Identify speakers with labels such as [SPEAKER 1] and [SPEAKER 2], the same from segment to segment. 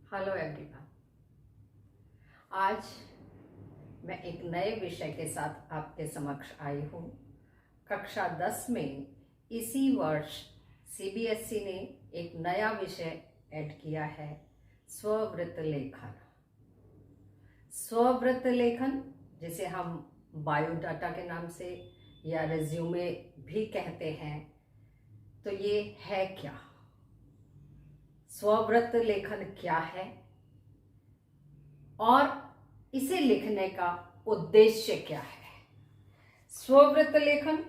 [SPEAKER 1] Hello everyone. आज मैं एक नए विषय के साथ आपके समक्ष आई हूँ। कक्षा 10 में इसी वर्ष सीबीएसई ने एक नया विषय ऐड किया है, स्ववृत्त लेखन। स्ववृत्त लेखन जिसे हम बायोडाटा के नाम से या रिज्यूमे भी कहते हैं, तो ये है क्या? स्ववृत्त लेखन क्या है और इसे लिखने का उद्देश्य क्या है? स्ववृत्त लेखन,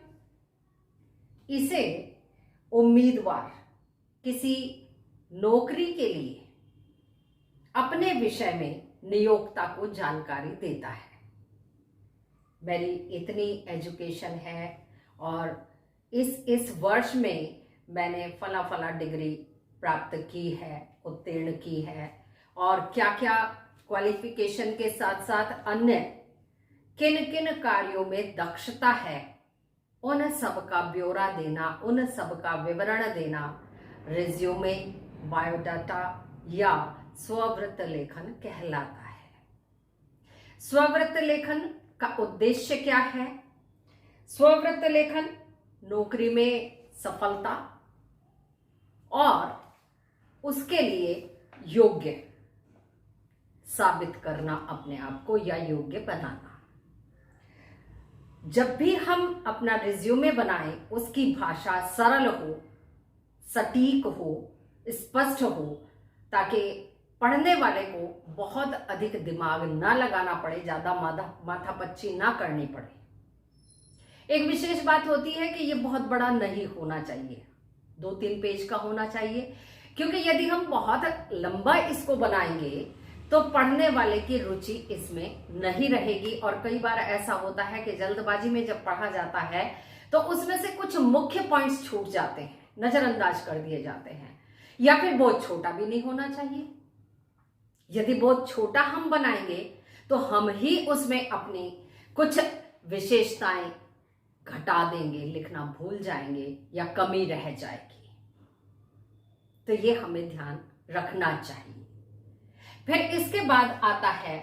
[SPEAKER 1] इसे उम्मीदवार किसी नौकरी के लिए अपने विषय में नियोक्ता को जानकारी देता है। मेरी इतनी एजुकेशन है और इस वर्ष में मैंने फला डिग्री प्राप्त की है, उत्तीर्ण की है, और क्या क्या क्वालिफिकेशन के साथ साथ अन्य किन किन कार्यों में दक्षता है, उन सब का ब्यौरा देना, उन सब का विवरण देना रिज्यूमे, बायोडाटा या स्ववृत्त लेखन कहलाता है। स्ववृत्त लेखन का उद्देश्य क्या है? स्ववृत्त लेखन नौकरी में सफलता और उसके लिए योग्य साबित करना, अपने आप को या योग्य बनाना। जब भी हम अपना रिज्यूमे बनाएं, उसकी भाषा सरल हो, सटीक हो, स्पष्ट हो, ताकि पढ़ने वाले को बहुत अधिक दिमाग ना लगाना पड़े, ज्यादा माथापच्ची ना करनी पड़े। एक विशेष बात होती है कि ये बहुत बड़ा नहीं होना चाहिए, 2-3 पेज का होना चाहिए, क्योंकि यदि हम बहुत लंबा इसको बनाएंगे तो पढ़ने वाले की रुचि इसमें नहीं रहेगी। और कई बार ऐसा होता है कि जल्दबाजी में जब पढ़ा जाता है तो उसमें से कुछ मुख्य पॉइंट्स छूट जाते हैं, नजरअंदाज कर दिए जाते हैं, या फिर बहुत छोटा भी नहीं होना चाहिए। यदि बहुत छोटा हम बनाएंगे तो हम ही उसमें अपनी कुछ विशेषताएं घटा देंगे, लिखना भूल जाएंगे या कमी रह जाएगी। तो ये हमें ध्यान रखना चाहिए। फिर इसके बाद आता है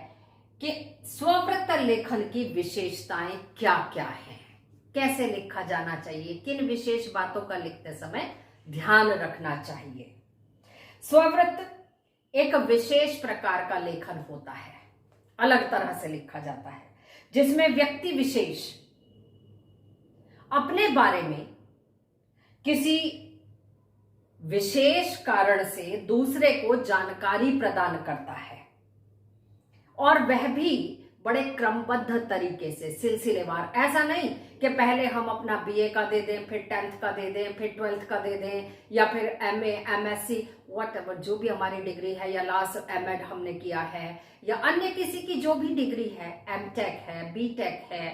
[SPEAKER 1] कि स्ववृत्त लेखन की विशेषताएं क्या क्या हैं, कैसे लिखा जाना चाहिए, किन विशेष बातों का लिखते समय ध्यान रखना चाहिए। स्ववृत्त एक विशेष प्रकार का लेखन होता है, अलग तरह से लिखा जाता है, जिसमें व्यक्ति विशेष अपने बारे में किसी विशेष कारण से दूसरे को जानकारी प्रदान करता है, और वह भी बड़े क्रमबद्ध तरीके से, सिलसिलेवार। ऐसा नहीं कि पहले हम अपना बीए का दे दें, फिर 10th का दे दें, फिर 12th का दे दें, या फिर एमए, एमएससी, व्हाटएवर जो भी हमारी डिग्री है, या लास्ट एमएड हमने किया है, या अन्य किसी की जो भी डिग्री है, एमटेक है, बीटेक है,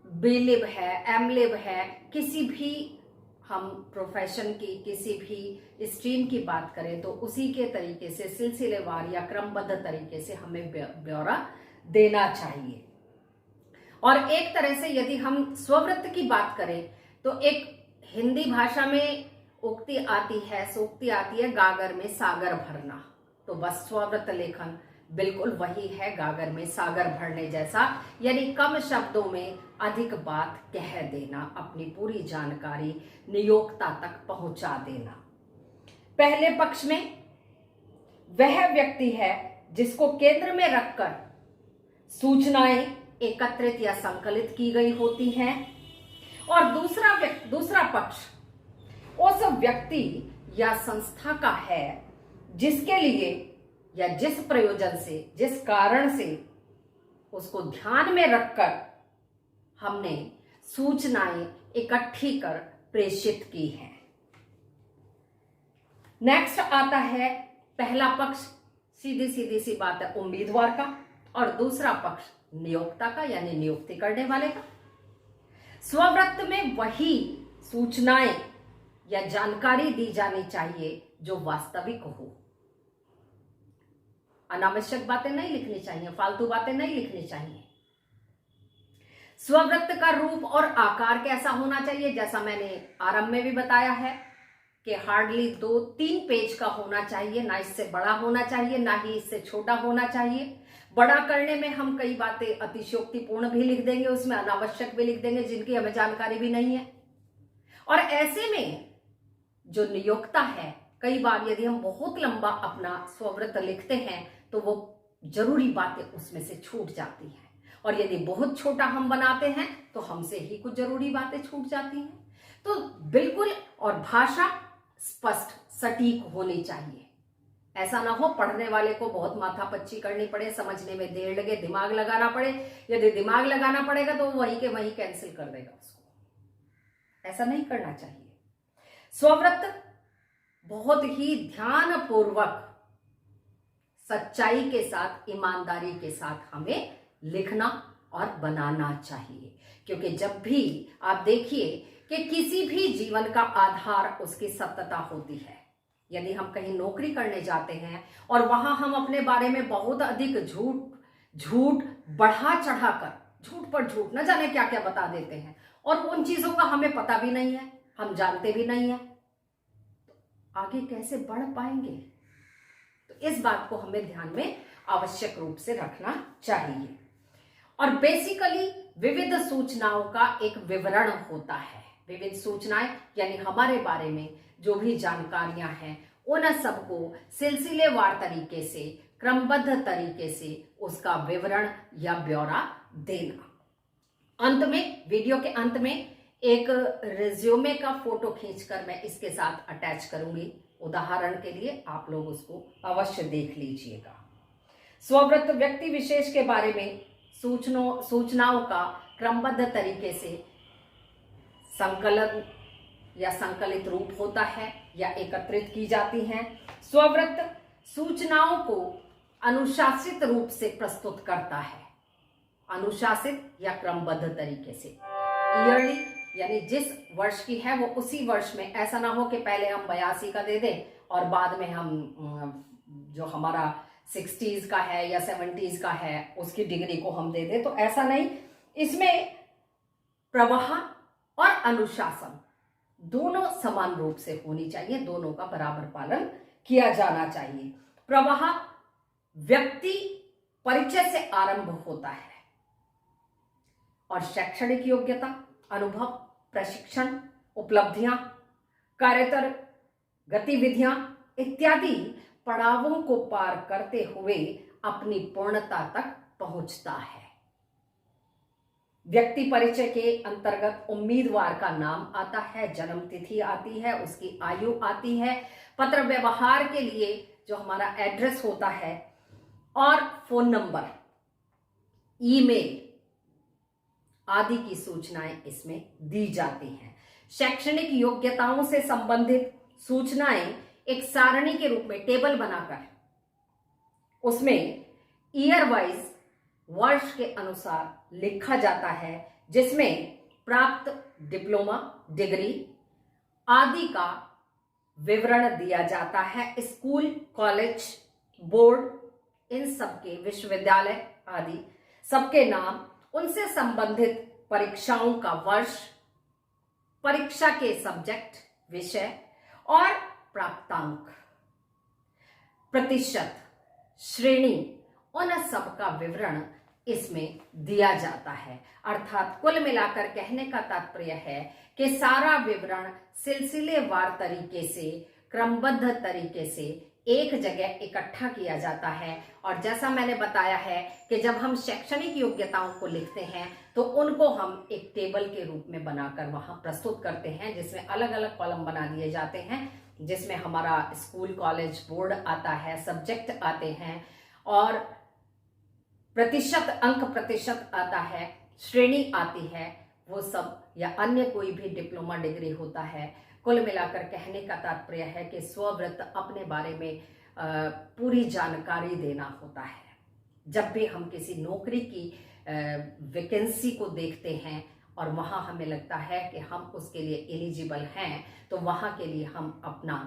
[SPEAKER 1] बीलिब है, एमलिब है, किसी भी हम प्रोफेशन की किसी भी स्ट्रीम की बात करें तो उसी के तरीके से सिलसिलेवार या क्रमबद्ध तरीके से हमें ब्यौरा देना चाहिए। और एक तरह से यदि हम स्ववृत्त की बात करें तो एक हिंदी भाषा में उक्ति आती है, सूक्ति आती है, गागर में सागर भरना। तो बस स्ववृत्त लेखन बिल्कुल वही है, गागर में सागर भरने जैसा, यानी कम शब्दों में अधिक बात कह देना, अपनी पूरी जानकारी नियोक्ता तक पहुंचा देना। पहले पक्ष में वह व्यक्ति है जिसको केंद्र में रखकर सूचनाएं एकत्रित या संकलित की गई होती हैं, और दूसरा पक्ष उस व्यक्ति या संस्था का है जिसके लिए या जिस प्रयोजन से, जिस कारण से उसको ध्यान में रखकर हमने सूचनाएं इकट्ठी कर प्रेषित की हैं। नेक्स्ट आता है पहला पक्ष, सीधी सी बात है, उम्मीदवार का, और दूसरा पक्ष नियोक्ता का, यानी नियुक्ति करने वाले का। स्ववृत्त में वही सूचनाएं या जानकारी दी जानी चाहिए जो वास्तविक हो। अनावश्यक बातें नहीं लिखनी चाहिए, फालतू बातें नहीं लिखनी चाहिए। स्ववृत्त का रूप और आकार कैसा होना चाहिए, जैसा मैंने आरंभ में भी बताया है, कि हार्डली 2-3 पेज का होना चाहिए, ना इससे बड़ा होना चाहिए, ना ही इससे छोटा होना चाहिए। बड़ा करने में हम कई बातें अतिशयोक्तिपूर्ण भी लिख देंगे, उसमें अनावश्यक भी लिख देंगे जिनकी हमें जानकारी भी नहीं है। और ऐसे में जो नियोक्ता है, कई बार यदि हम बहुत लंबा अपना स्वव्रत लिखते हैं तो वो जरूरी बातें उसमें से छूट जाती हैं, और यदि बहुत छोटा हम बनाते हैं तो हमसे ही कुछ जरूरी बातें छूट जाती हैं। तो बिल्कुल, और भाषा स्पष्ट सटीक होनी चाहिए। ऐसा ना हो पढ़ने वाले को बहुत माथापच्ची करनी पड़े, समझने में देर लगे, दिमाग लगाना पड़े। यदि दिमाग लगाना पड़ेगा तो वही के वही कैंसिल कर देगा उसको। ऐसा नहीं करना चाहिए। स्वव्रत बहुत ही ध्यानपूर्वक, सच्चाई के साथ, ईमानदारी के साथ हमें लिखना और बनाना चाहिए। क्योंकि जब भी आप देखिए कि किसी भी जीवन का आधार उसकी सत्यता होती है। यदि हम कहीं नौकरी करने जाते हैं और वहां हम अपने बारे में बहुत अधिक झूठ बढ़ा चढ़ाकर, झूठ पर झूठ न जाने क्या क्या बता देते हैं, और उन चीजों का हमें पता भी नहीं है, हम जानते भी नहीं है, तो आगे कैसे बढ़ पाएंगे? तो इस बात को हमें ध्यान में आवश्यक रूप से रखना चाहिए। और बेसिकली विविध सूचनाओं का एक विवरण होता है। विविध सूचनाएं यानी हमारे बारे में जो भी जानकारियां हैं उन सबको सिलसिलेवार तरीके से, क्रमबद्ध तरीके से उसका विवरण या ब्यौरा देना। अंत में, वीडियो के अंत में एक रिज्यूमे का फोटो खींचकर मैं इसके साथ अटैच करूंगी। उदाहरण के लिए आप लोग उसको अवश्य देख लीजिएगा। स्वव्रत व्यक्ति विशेष के बारे में सूचनाओं का क्रमबद्ध तरीके से संकलन या संकलित रूप होता है या एकत्रित की जाती हैं। स्वव्रत सूचनाओं को अनुशासित रूप से प्रस्तुत करता है, अनुशासित या क्रमबद्ध तरीके से। ईयरली यानी जिस वर्ष की है वो उसी वर्ष में, ऐसा ना हो कि पहले हम 82 का दे दें और बाद में हम जो हमारा 60s का है या 70s का है उसकी डिग्री को हम दे दें, तो ऐसा नहीं। इसमें प्रवाह और अनुशासन दोनों समान रूप से होनी चाहिए, दोनों का बराबर पालन किया जाना चाहिए। प्रवाह व्यक्ति परिचय से आरंभ होता है और शैक्षणिक योग्यता, अनुभव, प्रशिक्षण, उपलब्धियां, कार्यतर गतिविधियां इत्यादि पड़ावों को पार करते हुए अपनी पूर्णता तक पहुंचता है। व्यक्ति परिचय के अंतर्गत उम्मीदवार का नाम आता है, जन्म तिथि आती है, उसकी आयु आती है, पत्र व्यवहार के लिए जो हमारा एड्रेस होता है और फोन नंबर, ईमेल आदि की सूचनाएं इसमें दी जाती हैं। शैक्षणिक योग्यताओं से संबंधित सूचनाएं एक सारणी के रूप में टेबल बनाकर उसमें ईयर वाइज वर्ष के अनुसार लिखा जाता है, जिसमें प्राप्त डिप्लोमा, डिग्री आदि का विवरण दिया जाता है। स्कूल, कॉलेज, बोर्ड, इन सबके, विश्वविद्यालय आदि सबके नाम, उनसे संबंधित परीक्षाओं का वर्ष, परीक्षा के सब्जेक्ट, विषय और प्राप्तांक, प्रतिशत, श्रेणी, उन सब का विवरण इसमें दिया जाता है। अर्थात कुल मिलाकर कहने का तात्पर्य है कि सारा विवरण सिलसिलेवार तरीके से, क्रमबद्ध तरीके से एक जगह इकट्ठा किया जाता है। और जैसा मैंने बताया है कि जब हम शैक्षणिक योग्यताओं को लिखते हैं तो उनको हम एक टेबल के रूप में बनाकर वहां प्रस्तुत करते हैं, जिसमें अलग अलग कॉलम बना दिए जाते हैं, जिसमें हमारा स्कूल, कॉलेज, बोर्ड आता है, सब्जेक्ट आते हैं और प्रतिशत, अंक प्रतिशत आता है, श्रेणी आती है, वो सब, या अन्य कोई भी डिप्लोमा, डिग्री होता है। कुल मिलाकर कहने का तात्पर्य है कि स्वव्रत अपने बारे में पूरी जानकारी देना होता है। जब भी हम किसी नौकरी की वैकेंसी को देखते हैं और वहां हमें लगता है कि हम उसके लिए एलिजिबल हैं, तो वहां के लिए हम अपना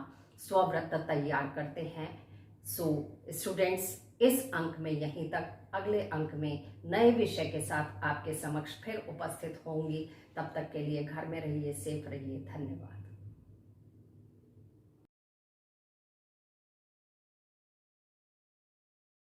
[SPEAKER 1] स्वव्रत तैयार करते हैं। सो स्टूडेंट्स, इस अंक में यहीं तक। अगले अंक में नए विषय के साथ आपके समक्ष फिर उपस्थित होंगी। तब तक के लिए घर में रहिए, सेफ रहिए। धन्यवाद।